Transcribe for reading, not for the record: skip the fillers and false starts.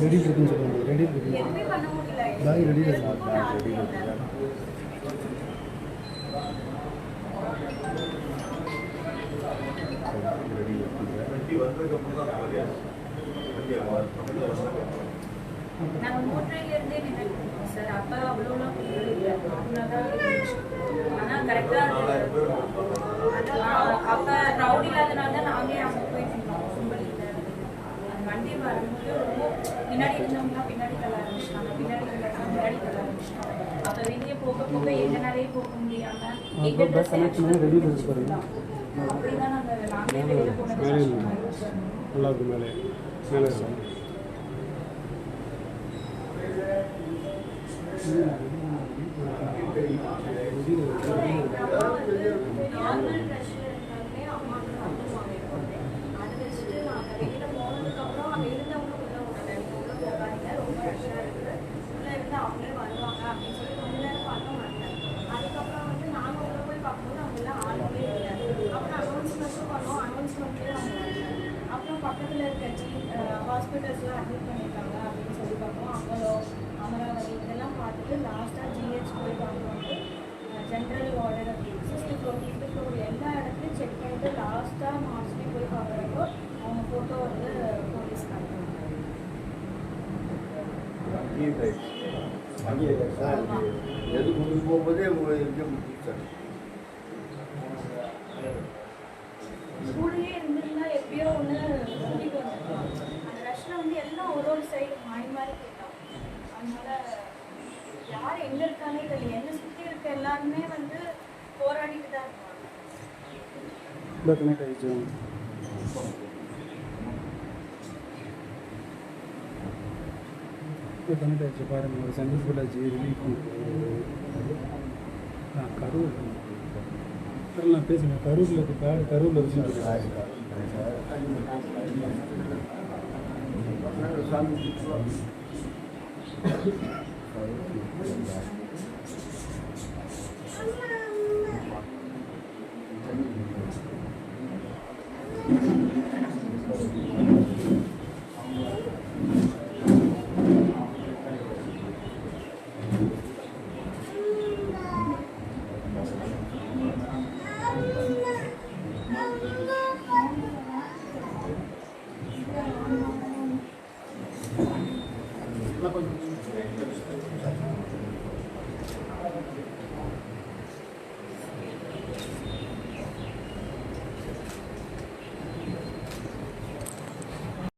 Ready இருக்குன்னு சொல்லுவாங்க. Ready இருக்கு. பேக் ரெடி இருக்கு. நாங்கள் மூட்டையிலேருந்தே நினைக்கிறோம் சார். அப்போ அவ்வளோலாம் இல்லை, ஆனால் கரெக்டாக அப்போ க்ரௌட் இல்லாதனால தான் நாங்களே அங்கே போயிட்டு இருந்தோம். கும்பலில் அந்த வண்டி வரும்போது ரொம்ப பின்னாடி இருந்தவங்களாம் பின்னாடி தள்ள ஆரம்பிச்சிட்டாங்க, பின்னாடி இருந்தவங்க முன்னாடி தள்ள ஆரம்பிச்சிட்டாங்க. அப்போ வெளியே போக போக எங்கனாலே போக முடியாமல் எங்கள் ட்ரெஸ் அப்படிதான் நாங்களே வெளியில் போனது நல்லா இருக்கு. மேலே மேலே நார்மல் ட்ரெஸ் இருந்தாலுமே அம்மாவுக்கு அதை வச்சுட்டு நாங்கள் வெளியில் போனதுக்கப்புறம் அங்கே இருந்தவங்க உள்ள போகாதீங்க, ரொம்ப ரஷ்ஷாக இருக்குது, உள்ளே இருந்து அவங்களே வருவாங்க அப்படின்னு சொல்லி கொஞ்ச நேரம் பார்க்க மாட்டேன். அதுக்கப்புறம் வந்து நாங்கள் உள்ளே போய் பார்க்கும்போது அவங்கெல்லாம் ஆளுமே இல்லை. அப்புறம் அனௌன்ஸ்மெண்ட்டும் பண்ணோம், அனௌன்ஸ்மெண்ட்லேயும் அவங்க வரல. அப்புறம் பக்கத்தில் இருக்க ஹாஸ்பிட்டல்ஸ்லாம் அட்மிட் பண்ணியிருக்காங்க அப்படின்னு சொல்லி பார்ப்போம். அப்போலோ, அமராவதி இதெல்லாம் பார்த்துட்டு லாஸ்ட்டாக ஜிஹெச் போய் பார்க்கும்போது general ward 6th floor 5th floor எல்லா இடத்துலையும் செக் பண்ணிட்டு லாஸ்ட்டாக மார்ச்லி போய் பார்க்குறப்போ அவங்க ஃபோட்டோ வந்து போலீஸ் காட்டுறாங்க. கூடயே இருந்திருந்தா எப்பயோ ஒன்று கூட்டிகிட்டு வந்துருக்கோம். அந்த ரஷ்ல வந்து எல்லாம் ஒரு சைடு மாறி மாறி போயிட்டோம். அதனால யார் எங்கே இருக்கானே தெரியல. என்னை சுற்றி இருக்க எல்லாருமே வந்து போராடிட்டு தான் இருப்பாங்க. கனெக்ட் ஆகிடுச்சு. கனெக்ட் ஆகிடுச்சு பாருங்கள். ஒரு சக்ஸஸ்ஃபுல் ஆச்சு. ரிலீஃப் கரூர் நான் பேசுகிறேன். கரூரில் இருக்கு. கரூரில் வச்சுட்டு கொஞ்சம்